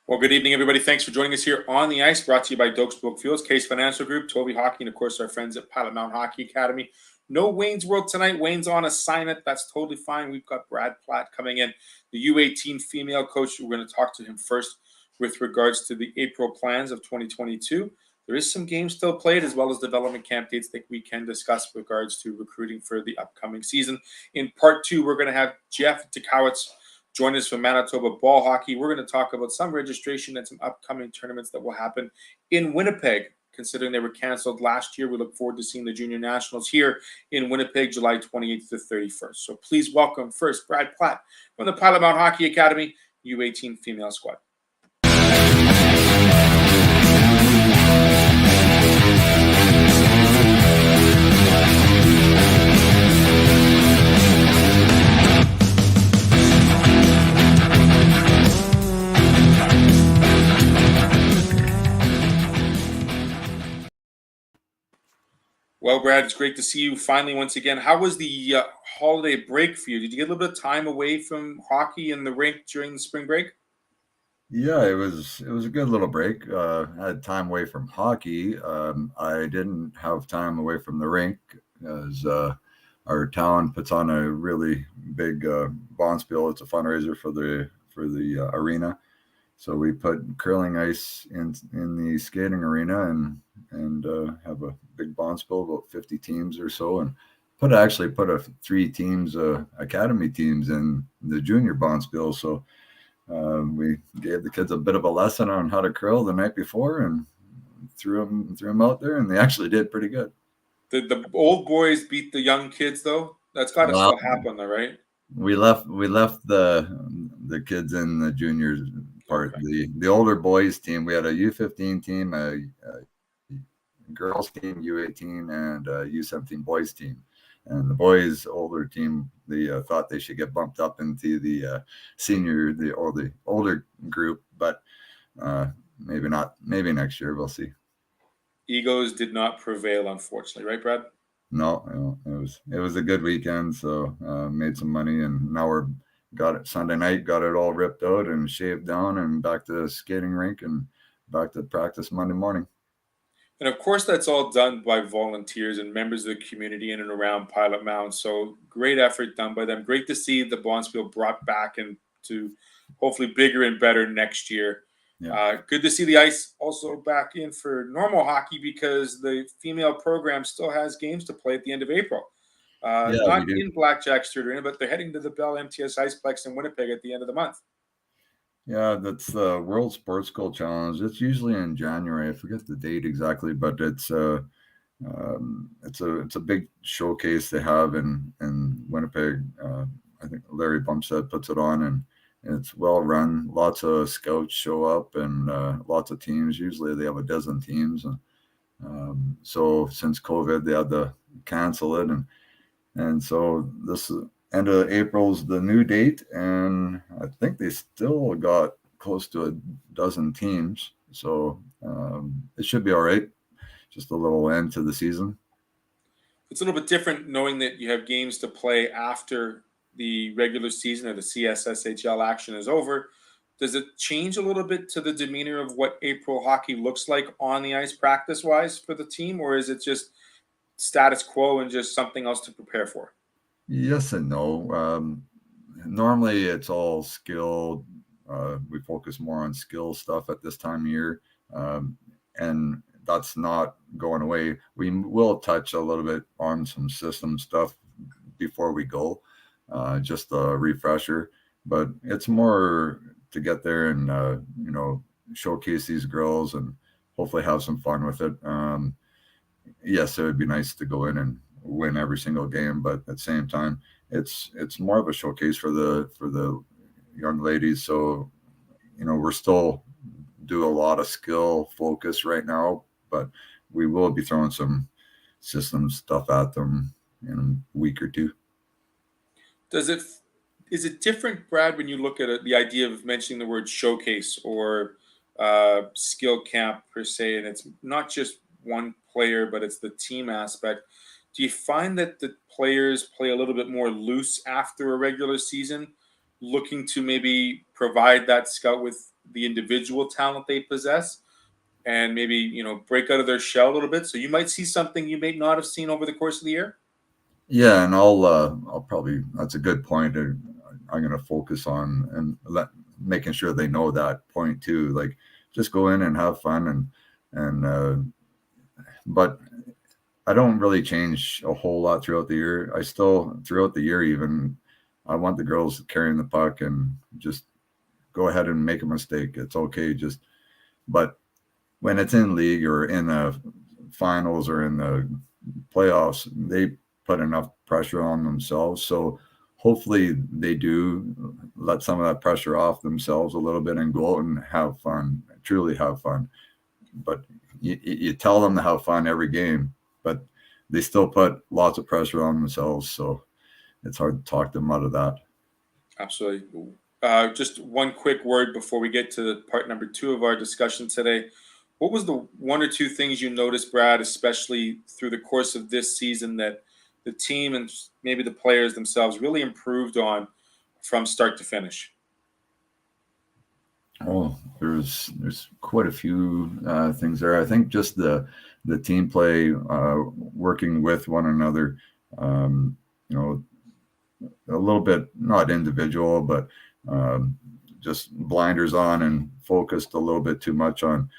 Well, good evening, everybody. Thanks for joining us here on the ice. Brought to you by Dokes Book Fuels, Case Financial Group, Toby Hockey, and of course our friends at Pilot Mountain Hockey Academy. No Wayne's World tonight. Wayne's on assignment. That's totally fine. We've got Brad Platt coming in, the U18 female coach. We're going to talk to him first with regards to the April plans of 2022. There is some games still played, as well as development camp dates that we can discuss with regards to recruiting for the upcoming season. In part two, we're going to have Jeff Dzikowicz join us from Manitoba Ball Hockey. We're going to talk about some registration and some upcoming tournaments that will happen in Winnipeg, considering they were canceled last year. We look forward to seeing the Junior Nationals here in Winnipeg, July 28th to 31st. So please welcome first Brad Platt from the Pilot Mountain Hockey Academy, U18 female squad. Well, Brad, it's great to see you finally once again. How was the holiday break for you? Did you get a little bit of time away from hockey and the rink during the spring break? Yeah, it was a good little break. I had time away from hockey. I didn't have time away from the rink as our town puts on a really big bonspiel. It's a fundraiser for the arena. So we put curling ice in the skating arena and have a big bonspiel, about 50 teams or so, and actually put three teams, academy teams, in the junior bonspiel. So we gave the kids a bit of a lesson on how to curl the night before and threw them out there, and they actually did pretty good. The old boys beat the young kids, though. That's got to still happen, though, right? We left the kids in the juniors part. Okay. The older boys team, we had a U15 team, a girls team, U18, and a U17 boys team. And the boys' older team, they thought they should get bumped up into the senior, the older group, but maybe not. Maybe next year, we'll see. Egos did not prevail, unfortunately, right, Brad? No, it was a good weekend, so made some money, and now got it Sunday night, got it all ripped out and shaved down, and back to the skating rink and back to practice Monday morning. And of course, that's all done by volunteers and members of the community in and around Pilot Mountain. So great effort done by them. Great to see the bonspiel brought back into hopefully bigger and better next year. Yeah. Good to see the ice also back in for normal hockey, because the female program still has games to play at the end of April. Not in Blackjack Street Arena, but they're heading to the Bell MTS Iceplex in Winnipeg at the end of the month. Yeah, that's the World Sports School Challenge. It's usually in January. I forget the date exactly, but it's a big showcase they have in Winnipeg. I think Larry Bumstead puts it on, and it's well run. Lots of scouts show up, and lots of teams. Usually they have a dozen teams. So since COVID, they had to cancel it, and so this end of April's the new date, and I think they still got close to a dozen teams. So it should be all right. Just a little end to the season. It's a little bit different knowing that you have games to play after the regular season or the CSSHL action is over. Does it change a little bit to the demeanor of what April hockey looks like on the ice practice-wise for the team, or is it just status quo and just something else to prepare for? Yes and no. Normally it's all skill. We focus more on skill stuff at this time of year, and that's not going away. We will touch a little bit on some system stuff before we go, just a refresher, but it's more to get there and showcase these girls and hopefully have some fun with it. Yes, it would be nice to go in and win every single game, but at the same time, it's more of a showcase for the young ladies. So we're still do a lot of skill focus right now, but we will be throwing some system stuff at them in a week or two. Is it different, Brad, when you look at the idea of mentioning the word showcase or skill camp per se, and it's not just one player, but it's the team aspect? Do you find that the players play a little bit more loose after a regular season, looking to maybe provide that scout with the individual talent they possess and maybe, break out of their shell a little bit. So you might see something you may not have seen over the course of the year. Yeah, and I'll probably, that's a good point. I'm going to focus on making sure they know that point too. Like, just go in and have fun, but I don't really change a whole lot throughout the year. I still, throughout the year, even, I want the girls carrying the puck and just go ahead and make a mistake. It's okay. But when it's in league or in the finals or in the playoffs, they put enough pressure on themselves. So hopefully they do let some of that pressure off themselves a little bit and go out and have fun, truly have fun. But you tell them to have fun every game, but they still put lots of pressure on themselves. So it's hard to talk them out of that. Absolutely. Just one quick word before we get to part number 2 of our discussion today. What was the 1 or 2 things you noticed, Brad, especially through the course of this season, that the team and maybe the players themselves really improved on from start to finish? Oh, there's quite a few things there. I think just the team play, working with one another, you know, a little bit not individual, but just blinders on and focused a little bit too much on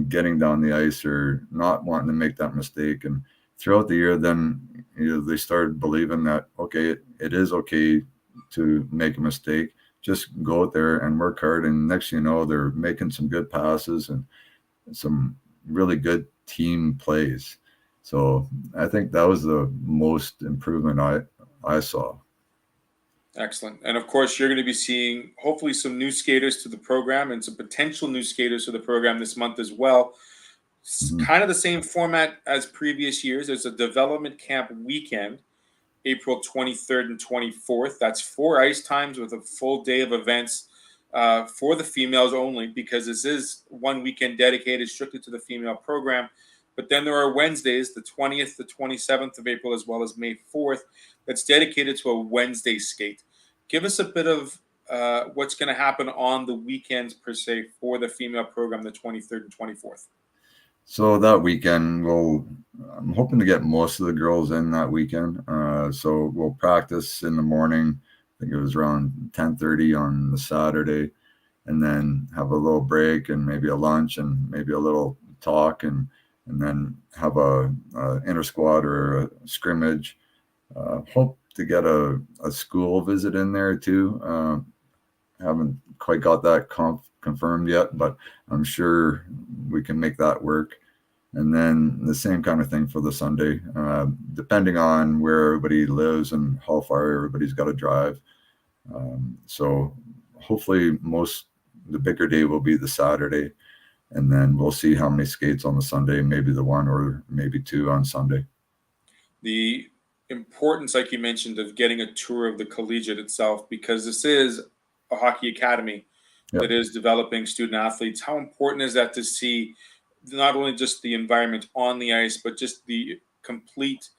getting down the ice or not wanting to make that mistake. And throughout the year, then they started believing that okay, it is okay to make a mistake. Just go out there and work hard, and next thing you know, they're making some good passes and some really good team plays. So I think that was the most improvement I saw. Excellent. And of course, you're going to be seeing hopefully some new skaters to the program and some potential new skaters to the program this month as well. It's Mhm. kind of the same format as previous years. There's a development camp weekend, April 23rd and 24th. That's 4 ice times with a full day of events for the females only, because this is one weekend dedicated strictly to the female program. But then there are Wednesdays, the 20th, the 27th of April, as well as May 4th, that's dedicated to a Wednesday skate. Give us a bit of what's going to happen on the weekends, per se, for the female program, the 23rd and 24th. So that weekend, I'm hoping to get most of the girls in that weekend. So we'll practice in the morning. I think it was around 10:30 on the Saturday, and then have a little break and maybe a lunch and maybe a little talk, and then have a inter squad or a scrimmage. Hope to get a school visit in there too. Haven't quite got that confirmed yet, but I'm sure we can make that work. And then the same kind of thing for the Sunday, depending on where everybody lives and how far everybody's got to drive. So hopefully the bigger day will be the Saturday, and then we'll see how many skates on the Sunday, maybe the 1 or maybe 2 on Sunday. The importance, like you mentioned, of getting a tour of the collegiate itself, because this is a hockey academy Yep. that is developing student athletes. How important is that to see not only just the environment on the ice, but just the complete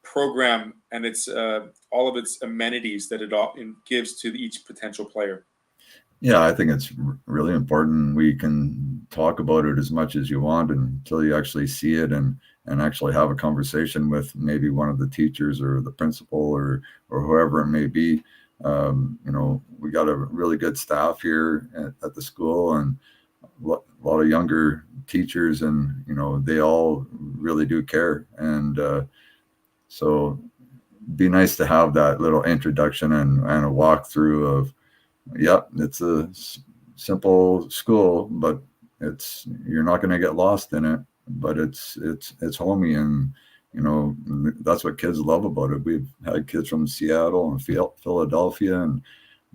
program and its all of its amenities that it gives to each potential player? Yeah, I think it's really important. We can talk about it as much as you want until you actually see it and actually have a conversation with maybe one of the teachers or the principal or whoever it may be. We got a really good staff here at the school, and a lot of younger teachers, and they all really do care. And so be nice to have that little introduction and a walkthrough of, yep, it's a simple school, but you're not going to get lost in it, but it's homey, and that's what kids love about it. We've had kids from Seattle and Philadelphia and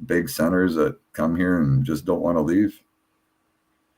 big centers that come here and just don't want to leave.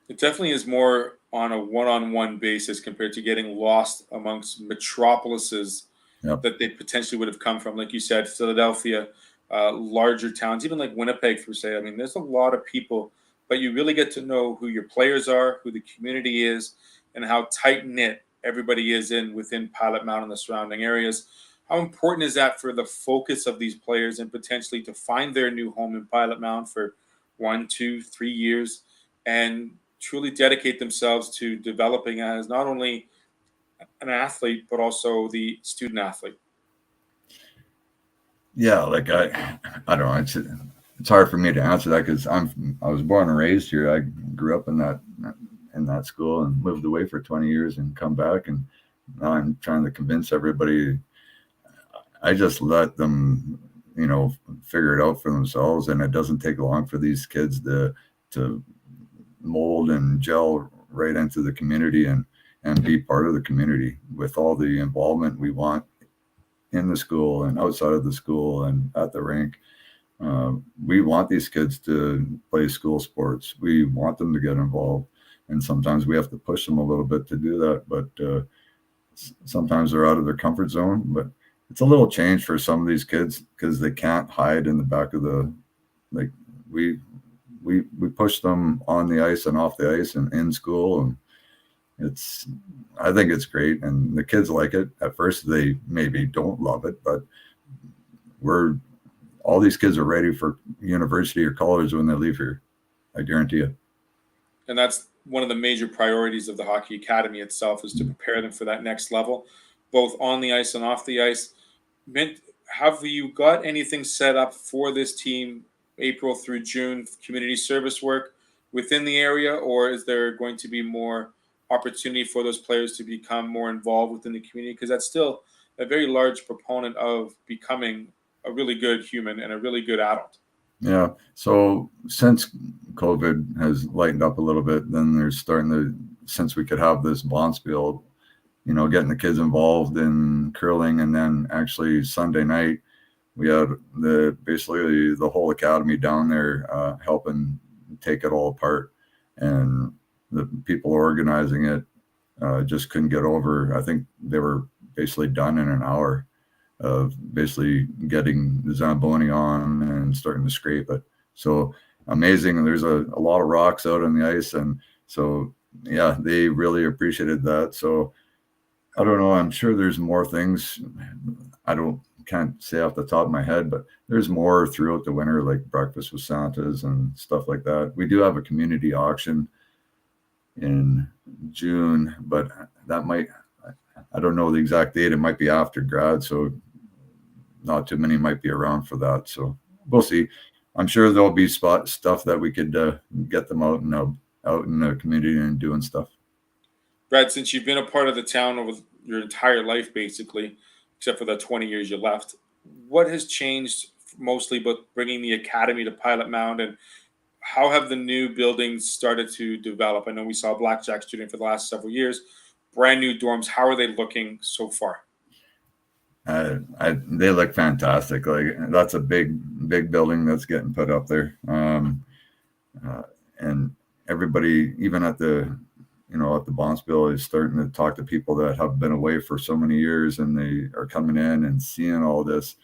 It definitely is more on a one-on-one basis compared to getting lost amongst metropolises Yep. that they potentially would have come from. Like you said, Philadelphia, larger towns, even like Winnipeg, per se. I mean, there's a lot of people, but you really get to know who your players are, who the community is, and how tight-knit everybody is within Pilot Mountain and the surrounding areas. How important is that for the focus of these players and potentially to find their new home in Pilot Mountain for 1, 2, 3 years? and truly dedicate themselves to developing as not only an athlete but also the student athlete? Yeah, like I don't know. It's hard for me to answer that because I was born and raised here. I grew up in that school and lived away for 20 years and come back, and now I'm trying to convince everybody. I just let them, figure it out for themselves, and it doesn't take long for these kids to mold and gel right into the community and be part of the community with all the involvement we want in the school and outside of the school and at the rink. We want these kids to play school sports. We want them to get involved, and sometimes we have to push them a little bit to do that. But sometimes they're out of their comfort zone. But it's a little change for some of these kids because they can't hide in the back of the like. We push them on the ice and off the ice and in school, and I think it's great, and the kids like it. At first they maybe don't love it, but all these kids are ready for university or college when they leave here. I guarantee you. And that's one of the major priorities of the hockey academy itself, is to prepare them for that next level, both on the ice and off the ice. Have you got anything set up for this team April through June, community service work within the area, or is there going to be more opportunity for those players to become more involved within the community? Because that's still a very large proponent of becoming a really good human and a really good adult. Yeah. So since COVID has lightened up a little bit, then they're starting to, since we could have this Bonspiel, getting the kids involved in curling, and then actually Sunday night we had basically the whole academy down there helping take it all apart, and the people organizing it just couldn't get over. I think they were basically done in an hour of basically getting the Zamboni on and starting to scrape it. So amazing. There's a lot of rocks out on the ice, and so yeah, they really appreciated that. So I don't know. I'm sure there's more things. Can't say off the top of my head, but there's more throughout the winter, like breakfast with Santas and stuff like that. We do have a community auction in June, but I don't know the exact date. It might be after grad, so not too many might be around for that. So we'll see. I'm sure there'll be stuff that we could get them out in the community and doing stuff. Brad, since you've been a part of the town over your entire life, basically, except for the 20 years you left, what has changed mostly about bringing the academy to Pilot Mound, and how have the new buildings started to develop? I know we saw Blackjack Student for the last several years, brand new dorms. How are they looking so far? They look fantastic. Like, that's a big building that's getting put up there. And everybody, even at the Bonspiel, is starting to talk to people that have been away for so many years, and they are coming in and seeing all this.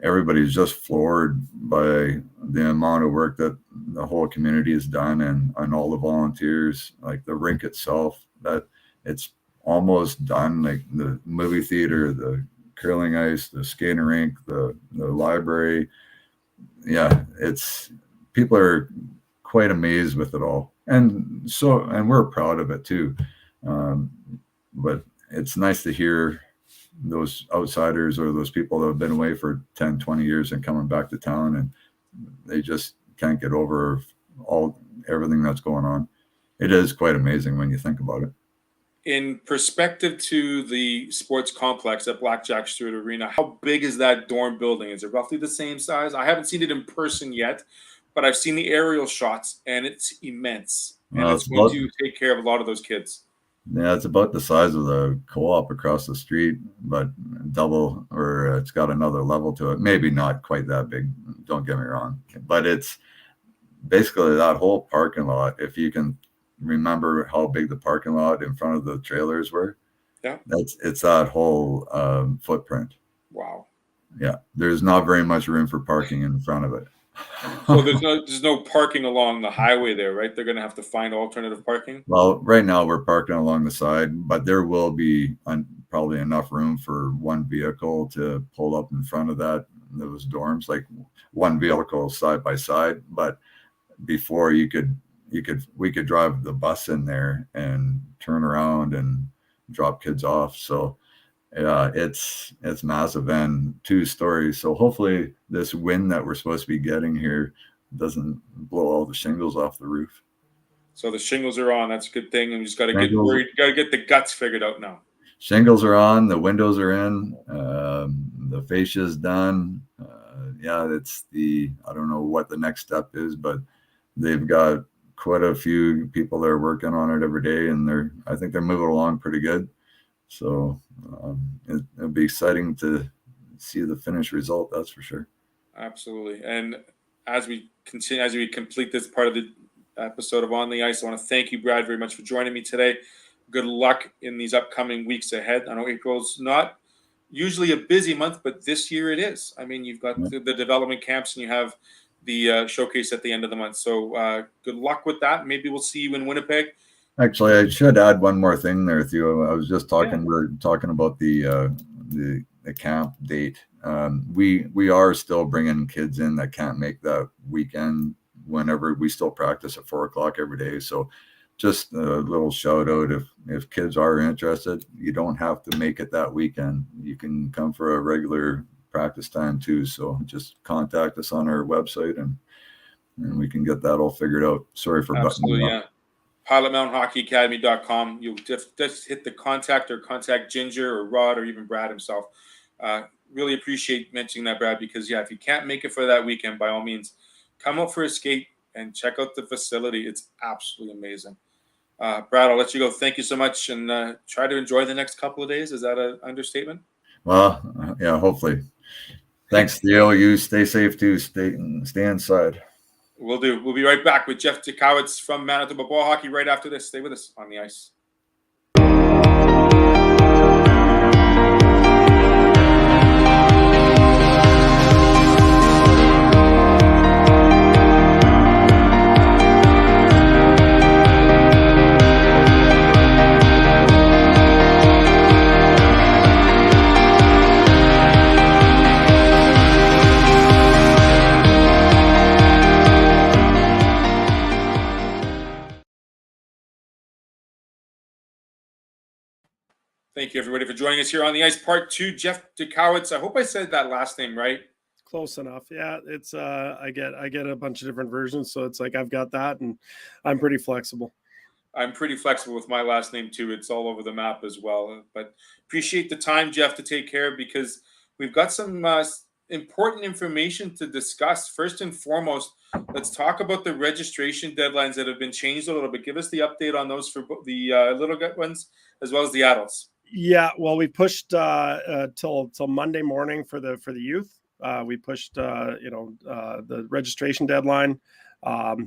Everybody's just floored by the amount of work that the whole community has done, and all the volunteers, like the rink itself, that it's almost done. Like the movie theater, the curling ice, the skating rink, the library. Yeah, people are quite amazed with it all. And we're proud of it too. But it's nice to hear those outsiders or those people that have been away for 10, 20 years and coming back to town, and they just can't get over everything that's going on. It is quite amazing when you think about it. In perspective to the sports complex at Blackjack Stewart Arena, how big is that dorm building? Is it roughly the same size? I haven't seen it in person yet, but I've seen the aerial shots, and it's immense. And it's going to take care of a lot of those kids. Yeah, it's about the size of the co-op across the street, but double, or it's got another level to it. Maybe not quite that big, don't get me wrong, but it's basically that whole parking lot. If you can remember how big the parking lot in front of the trailers were, yeah, it's that whole footprint. Wow. Yeah, there's not very much room for parking in front of it. So there's no parking along the highway there, right? They're going to have to find alternative parking. Well, right now we're parking along the side, but there will be probably enough room for one vehicle to pull up in front of those dorms, like one vehicle side by side. But before, you could we could drive the bus in there and turn around and drop kids off. So yeah, it's massive and 2 stories. So hopefully this wind that we're supposed to be getting here doesn't blow all the shingles off the roof. So the shingles are on. That's a good thing. And we just got to get Shingles- worried. Got to get the guts figured out now. Shingles are on, the windows are in, the fascia is done. Yeah, I don't know what the next step is, but they've got quite a few people that are working on it every day, and I think they're moving along pretty good. So it'll be exciting to see the finished result. That's for sure. Absolutely. And as we continue, as we complete this part of the episode of On the Ice, I want to thank you, Brad, very much for joining me today. Good luck in these upcoming weeks ahead. I know April's not usually a busy month, but this year it is. I mean, you've got the development camps and you have the showcase at the end of the month. So good luck with that. Maybe we'll see you in Winnipeg. Actually, I should add one more thing there, Theo. I was just talking. We're talking about the camp date. We are still bringing kids in that can't make that weekend. Whenever we still practice at 4:00 every day. So, just a little shout out if kids are interested, you don't have to make it that weekend. You can come for a regular practice time too. So just contact us on our website and we can get that all figured out. Sorry for Absolutely, buttoning up. PilotMountainHockeyAcademy.com. You'll just hit the contact or contact Ginger or Rod or even Brad himself. Really appreciate mentioning that, Brad, because if you can't make it for that weekend, by all means, come out for a skate and check out the facility. It's absolutely amazing. Brad, I'll let you go. Thank you so much, and try to enjoy the next couple of days. Is that an understatement? Well, yeah, hopefully. Thanks, Theo. You stay safe too. Stay inside. Will do. We'll be right back with Jeff Dzikowicz from Manitoba Ball Hockey right after this. Stay with us on the ice. Thank you, everybody, for joining us here on the ice. Part 2, Jeff Dzikowicz. I hope I said that last name right. Close enough. Yeah, it's I get a bunch of different versions, so it's like I've got that, and I'm pretty flexible. I'm pretty flexible with my last name too. It's all over the map as well. But appreciate the time, Jeff, to take care because we've got some important information to discuss. First and foremost, let's talk about the registration deadlines that have been changed a little bit. Give us the update on those for the little ones as well as the adults. Yeah, well, we pushed till Monday morning for the youth. We pushed the registration deadline.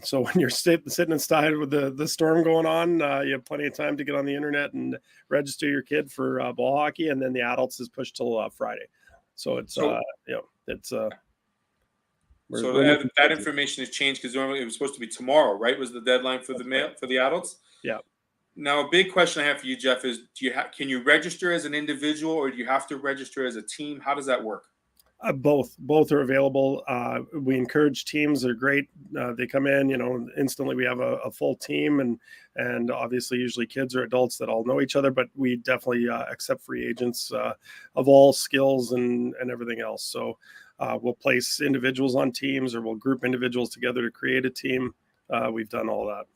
So when you're sitting inside with the storm going on, you have plenty of time to get on the internet and register your kid for ball hockey, and then the adults is pushed till Friday. So it's it's. So that information has changed because normally it was supposed to be tomorrow, right? Was the deadline for for the adults? Yeah. Now, a big question I have for you, Jeff, is can you register as an individual or do you have to register as a team? How does that work? Both are available. We encourage teams. They're great. They come in, instantly we have a full team and obviously usually kids or adults that all know each other, but we definitely accept free agents of all skills and everything else. So we'll place individuals on teams or we'll group individuals together to create a team. We've done all that.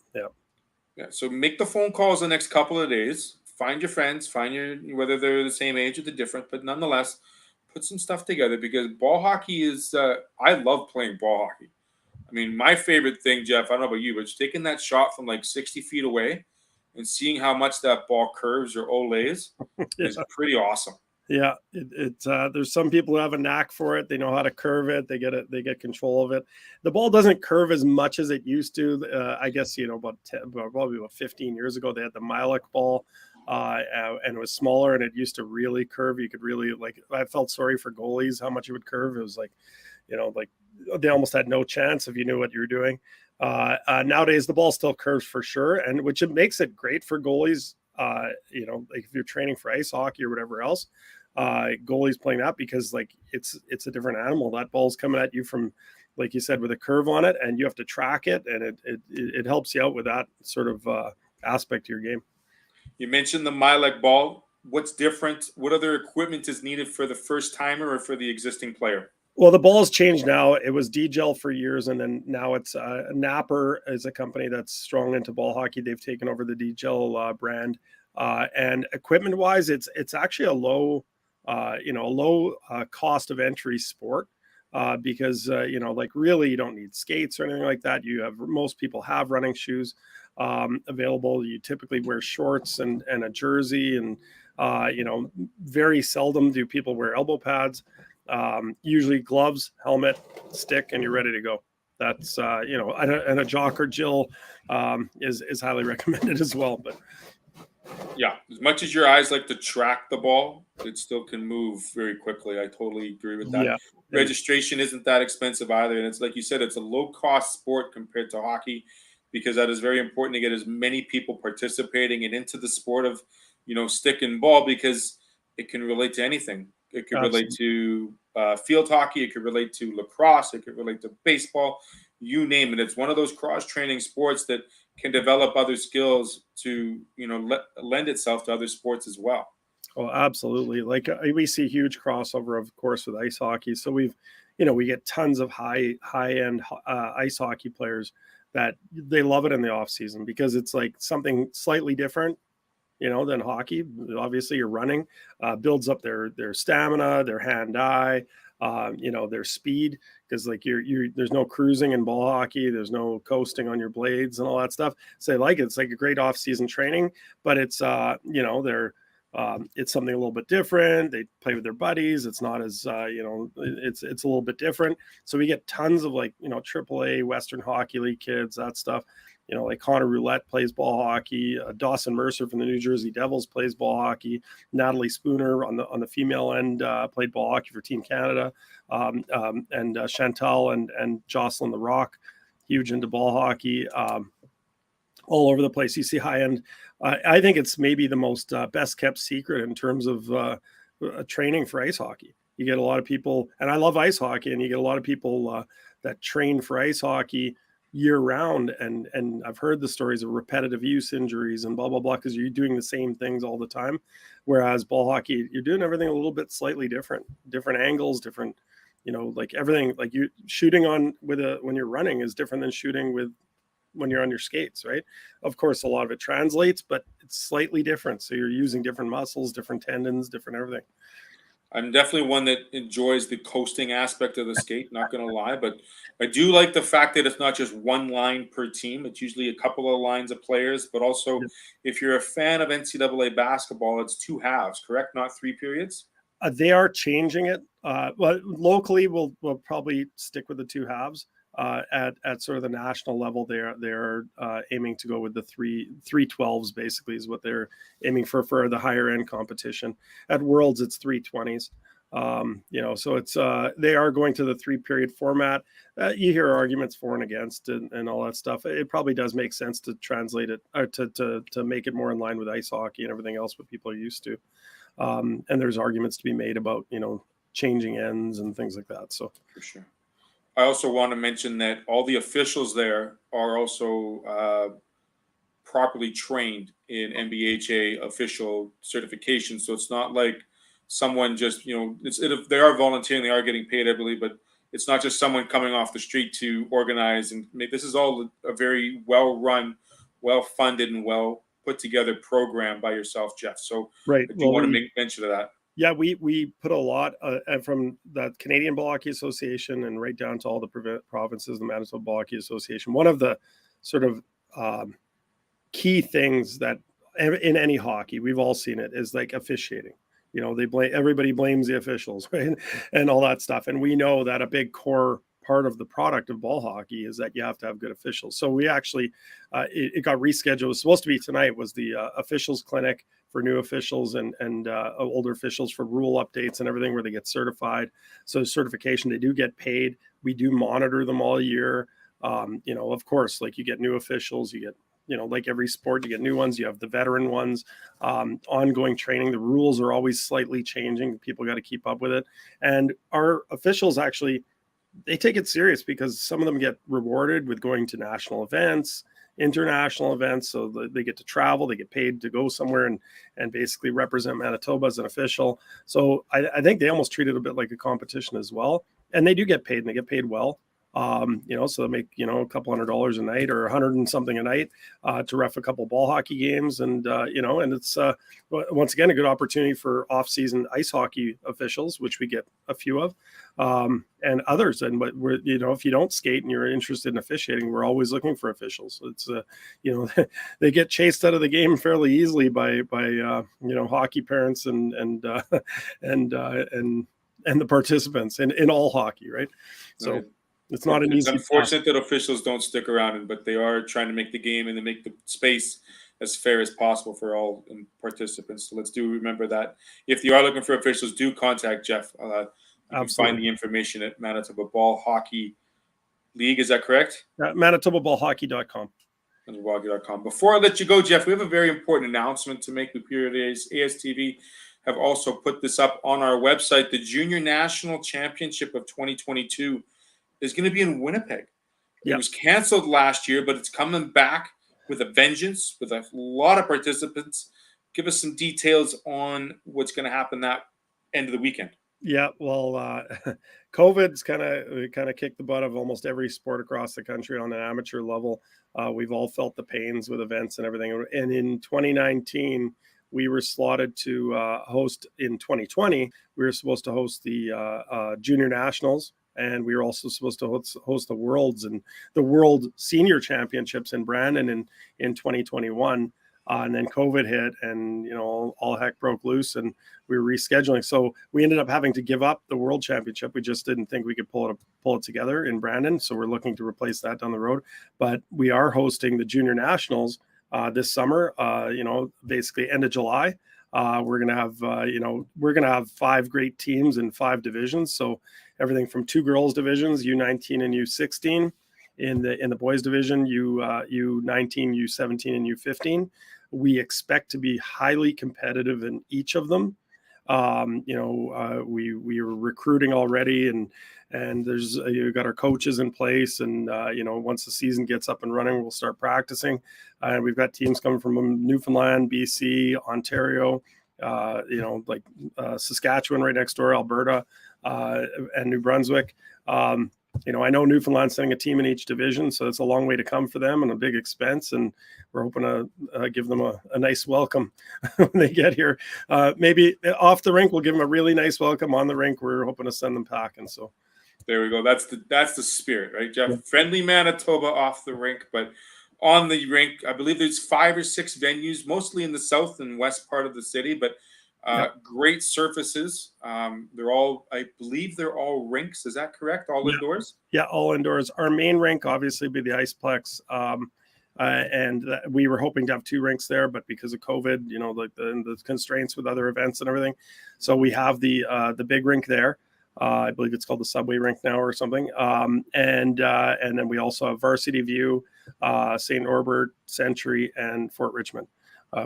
Yeah. So make the phone calls the next couple of days. Find your friends, whether they're the same age or the different, but nonetheless, put some stuff together because ball hockey is, I love playing ball hockey. I mean, my favorite thing, Jeff, I don't know about you, but just taking that shot from like 60 feet away and seeing how much that ball curves or olays is pretty awesome. Yeah, there's some people who have a knack for it. They know how to curve it. They get control of it. The ball doesn't curve as much as it used to. I guess probably about 15 years ago they had the Milek ball, and it was smaller and it used to really curve. You could really I felt sorry for goalies how much it would curve. It was like they almost had no chance if you knew what you were doing. Nowadays the ball still curves for sure, and which it makes it great for goalies. If you're training for ice hockey or whatever else, goalies playing that because it's a different animal. That ball's coming at you from like you said, with a curve on it, and you have to track it, and it helps you out with that sort of aspect of your game. You mentioned the Milek ball. What's different? What other equipment is needed for the first timer or for the existing player? Well, the ball's changed now. It was D-Gel for years, and then now it's Napper is a company that's strong into ball hockey. They've taken over the D-Gel brand. And equipment-wise, it's actually a low cost of entry sport because like really you don't need skates or anything like that. Most people have running shoes available. You typically wear shorts and a jersey, and very seldom do people wear elbow pads. Usually gloves, helmet, stick, and you're ready to go. That's and a jock or Jill is highly recommended as well. But yeah, as much as your eyes like to track the ball, it still can move very quickly. I totally agree with that. Yeah. Registration isn't that expensive either, and it's like you said, it's a low cost sport compared to hockey, because that is very important to get as many people participating and into the sport of stick and ball, because it can relate to anything. It could relate to field hockey. It could relate to lacrosse. It could relate to baseball. You name it. It's one of those cross-training sports that can develop other skills to, lend itself to other sports as well. Oh, absolutely. Like we see huge crossover, of course, with ice hockey. So we get tons of high-end ice hockey players that they love it in the off season because it's like something slightly different, than hockey. Obviously you're running, builds up their stamina, their hand-eye, their speed, because like there's no cruising in ball hockey, there's no coasting on your blades and all that stuff. So they like it. It's like a great off-season training, but it's it's something a little bit different. They play with their buddies. It's not as it's a little bit different. So we get tons of AAA Western Hockey League kids, that stuff. Like Connor Roulette plays ball hockey. Dawson Mercer from the New Jersey Devils plays ball hockey. Natalie Spooner on the female end played ball hockey for Team Canada. And Chantal and Jocelyn the Rock, huge into ball hockey. All over the place. You see high end. I think it's maybe the most best kept secret in terms of training for ice hockey. You get a lot of people, and I love ice hockey, and you get a lot of people that train for ice hockey year round. And I've heard the stories of repetitive use injuries and blah, blah, blah, because you're doing the same things all the time. Whereas ball hockey, you're doing everything a little bit slightly different angles, different, like everything, like you shooting on when you're running is different than shooting when you're on your skates, right? Of course, a lot of it translates, but it's slightly different. So you're using different muscles, different tendons, different everything. I'm definitely one that enjoys the coasting aspect of the skate, not going to lie, but I do like the fact that it's not just one line per team. It's usually a couple of lines of players, but also if you're a fan of NCAA basketball, it's 2 halves, correct? Not 3 periods? They are changing it. But locally, we'll probably stick with the 2 halves. At sort of the national level, they're aiming to go with the 312s basically is what they're aiming for the higher end competition. At Worlds, it's 320s. So it's they are going to the 3-period format. You hear arguments for and against and all that stuff. It probably does make sense to translate it or to make it more in line with ice hockey and everything else what people are used to. And there's arguments to be made about changing ends and things like that. So for sure. I also want to mention that all the officials there are also properly trained in NBHA official certification. So it's not like someone just, they are volunteering, they are getting paid, I believe, but it's not just someone coming off the street to organize and make. This is all a very well-run, well-funded, and well-put-together program by yourself, Jeff. So right. I do want to make mention of that. Yeah, we put a lot from the Canadian Ball Hockey Association and right down to all the provinces, the Manitoba Ball Hockey Association. One of the sort of key things that in any hockey, we've all seen it, is like officiating. Everybody blames the officials, right? And all that stuff. And we know that a big core part of the product of ball hockey is that you have to have good officials. So we actually, it got rescheduled. It was supposed to be tonight, was the officials clinic for new officials and older officials for rule updates and everything where they get certified. So certification, they do get paid. We do monitor them all year. Of course, like you get new officials, you get, like every sport, you get new ones, you have the veteran ones, ongoing training. The rules are always slightly changing. People got to keep up with it. And our officials actually, they take it serious because some of them get rewarded with going to national events, international events. So they get to travel, they get paid to go somewhere and basically represent Manitoba as an official. So I think they almost treat it a bit like a competition as well. And they do get paid, and they get paid well. So they make, a couple $100 a night or 100 and something a night to ref a couple ball hockey games. And, and it's once again, a good opportunity for off-season ice hockey officials, which we get a few of, and others. And we're, if you don't skate and you're interested in officiating, we're always looking for officials. It's, they get chased out of the game fairly easily by hockey parents and the participants in all hockey. Right. So. Right. It's not an easy. It's unfortunate that officials don't stick around, but they are trying to make the game and to make the space as fair as possible for all participants. So let's remember that. If you are looking for officials, do contact Jeff. You can find the information at Manitoba Ball Hockey League. Is that correct? ManitobaBallHockey.com. ManitobaBallHockey.com. Before I let you go, Jeff, we have a very important announcement to make. ASTV have also put this up on our website. The Junior National Championship of 2022 is going to be in Winnipeg. It was canceled last year, but it's coming back with a vengeance, with a lot of participants. Give us some details on what's going to happen that end of the weekend. Yeah, well, COVID's kind of kicked the butt of almost every sport across the country on an amateur level. We've all felt the pains with events and everything. And in 2019, we were slotted to host. In 2020, we were supposed to host the Junior Nationals. And we were also supposed to host the Worlds and the World Senior Championships in Brandon in 2021. And then COVID hit and, all heck broke loose and we were rescheduling. So we ended up having to give up the World Championship. We just didn't think we could pull it together in Brandon. So we're looking to replace that down the road. But we are hosting the Junior Nationals this summer, basically end of July. We're gonna have 5 great teams in 5 divisions. So everything from 2 girls divisions, U19 and U16, in the boys division, U19, U17, and U15. We expect to be highly competitive in each of them. We are recruiting already, and there's you've got our coaches in place, and once the season gets up and running, we'll start practicing. And we've got teams coming from Newfoundland, BC, Ontario, Saskatchewan right next door, Alberta, and New Brunswick. I know Newfoundland's sending a team in each division, so it's a long way to come for them and a big expense. And we're hoping to give them a nice welcome when they get here. Maybe off the rink, we'll give them a really nice welcome. On the rink, we're hoping to send them packing. So there we go. That's the spirit, right, Jeff? Yeah. Friendly Manitoba off the rink, but on the rink, I believe there's 5 or 6 venues, mostly in the south and west part of the city, but great surfaces. I believe they're all rinks. Is that correct? All indoors? Yeah, all indoors. Our main rink obviously be the Iceplex. And we were hoping to have 2 rinks there, but because of COVID, the constraints with other events and everything. So we have the big rink there. I believe it's called the Subway Rink now or something. And then we also have Varsity View, St. Norbert, Century, and Fort Richmond.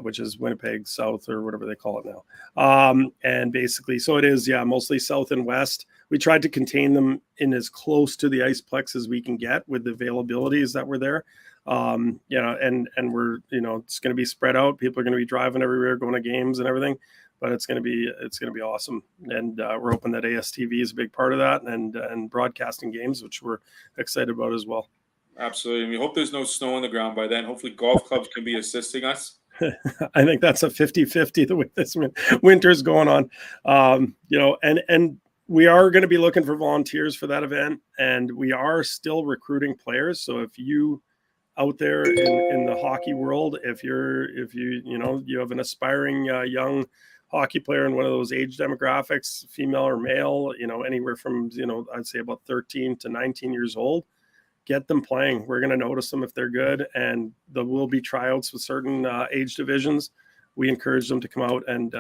Which is Winnipeg South or whatever they call it now. And basically, so it is, mostly south and west. We tried to contain them in as close to the Iceplex as we can get with the availabilities that were there. And we're, it's going to be spread out. People are going to be driving everywhere, going to games and everything, but it's going to be awesome. And we're hoping that ASTV is a big part of that and broadcasting games, which we're excited about as well. Absolutely. And we hope there's no snow on the ground by then. Hopefully golf clubs can be assisting us. I think that's a 50-50 the way this winter's going on. And we are going to be looking for volunteers for that event, and we are still recruiting players. So if you out there in the hockey world, if you have an aspiring young hockey player in one of those age demographics, female or male, anywhere from I'd say about 13 to 19 years old, get them playing. We're going to notice them if they're good, and there will be tryouts with certain age divisions. We encourage them to come out and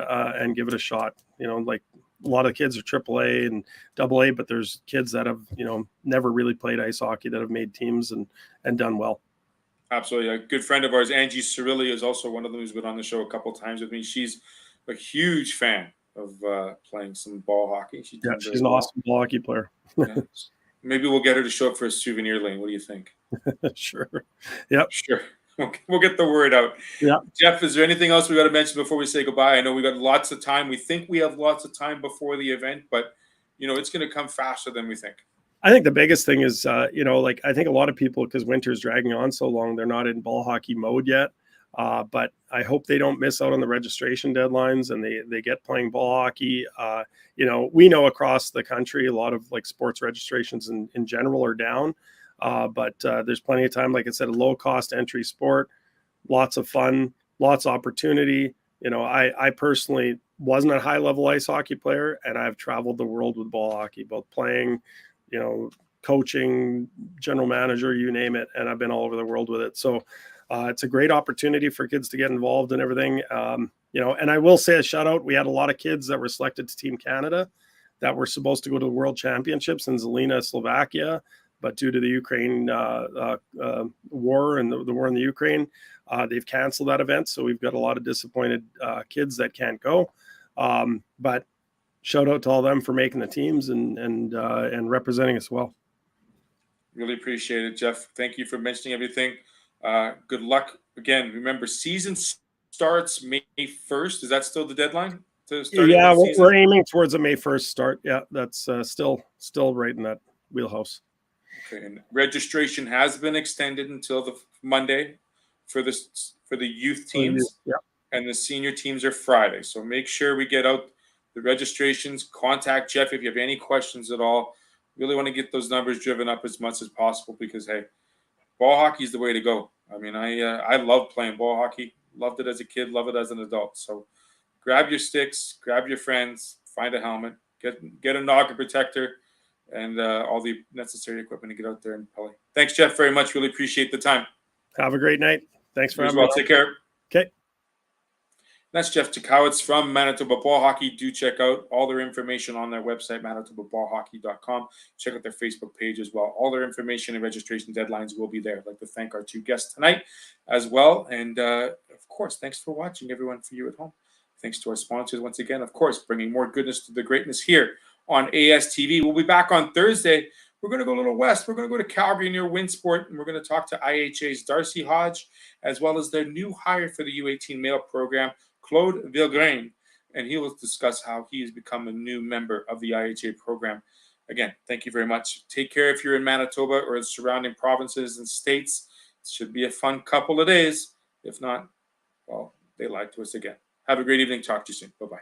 give it a shot. Like a lot of kids are AAA and AA, but there's kids that have never really played ice hockey that have made teams and done well. Absolutely. A good friend of ours, Angie Cirilli, is also one of them who's been on the show a couple of times with me. She's a huge fan of playing some ball hockey. She's an awesome ball hockey player. Yeah. Maybe we'll get her to show up for a souvenir lane. What do you think? Sure. Yep. Sure. We'll get the word out. Yeah. Jeff, is there anything else we got to mention before we say goodbye? I know we got lots of time. We think we have lots of time before the event, but it's going to come faster than we think. I think the biggest thing is, I think a lot of people, because winter's dragging on so long, they're not in ball hockey mode yet. But I hope they don't miss out on the registration deadlines and they get playing ball hockey. We know across the country, a lot of like sports registrations in general are down. But there's plenty of time. Like I said, a low cost entry sport, lots of fun, lots of opportunity. I personally wasn't a high level ice hockey player, and I've traveled the world with ball hockey, both playing, coaching, general manager, you name it. And I've been all over the world with it. So it's a great opportunity for kids to get involved in everything. And I will say a shout out. We had a lot of kids that were selected to Team Canada that were supposed to go to the World Championships in Zelina, Slovakia. But due to the Ukraine war and the war in the Ukraine, they've canceled that event. So we've got a lot of disappointed kids that can't go. But shout out to all of them for making the teams and representing us well. Really appreciate it, Jeff. Thank you for mentioning everything. Good luck. Again, remember, season starts May 1st. Is that still the deadline to start? Yeah, we're aiming towards a May 1st start. Yeah, that's still right in that wheelhouse. Okay, and registration has been extended until the Monday for the youth teams, and the senior teams are Friday. So make sure we get out the registrations. Contact Jeff if you have any questions at all. Really want to get those numbers driven up as much as possible because, hey, ball hockey is the way to go. I mean, I love playing ball hockey. Loved it as a kid, love it as an adult. So grab your sticks, grab your friends, find a helmet, get a noggin protector, and all the necessary equipment to get out there and play. Thanks, Jeff, very much. Really appreciate the time. Have a great night. Thanks for having me. Take care. Okay. That's Jeff Dzikowicz from Manitoba Ball Hockey. Do check out all their information on their website, manitobaballhockey.com. Check out their Facebook page as well. All their information and registration deadlines will be there. I'd like to thank our two guests tonight as well. And, of course, thanks for watching, everyone, for you at home. Thanks to our sponsors once again, of course, bringing more goodness to the greatness here on ASTV. We'll be back on Thursday. We're going to go a little west. We're going to go to Calgary near Winsport, and we're going to talk to IHA's Darcy Hodge, as well as their new hire for the U18 male program, Claude Villegrain, and he will discuss how he has become a new member of the IHA program. Again, thank you very much. Take care if you're in Manitoba or the surrounding provinces and states. It should be a fun couple of days. If not, well, they lied to us again. Have a great evening. Talk to you soon. Bye-bye.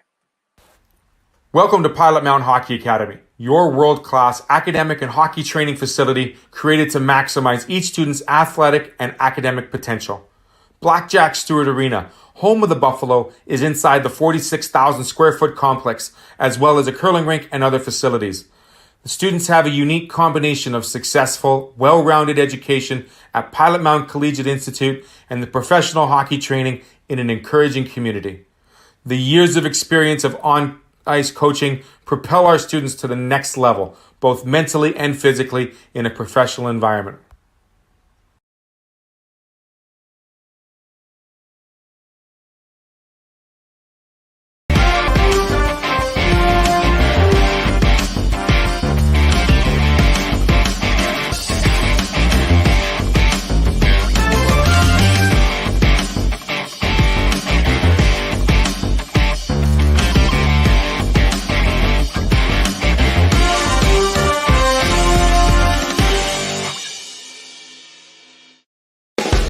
Welcome to Pilot Mountain Hockey Academy, your world-class academic and hockey training facility created to maximize each student's athletic and academic potential. Blackjack Stewart Arena, home of the Buffalo, is inside the 46,000 square foot complex, as well as a curling rink and other facilities. The students have a unique combination of successful, well-rounded education at Pilot Mountain Collegiate Institute and the professional hockey training in an encouraging community. The years of experience of on-ice coaching propel our students to the next level, both mentally and physically, in a professional environment.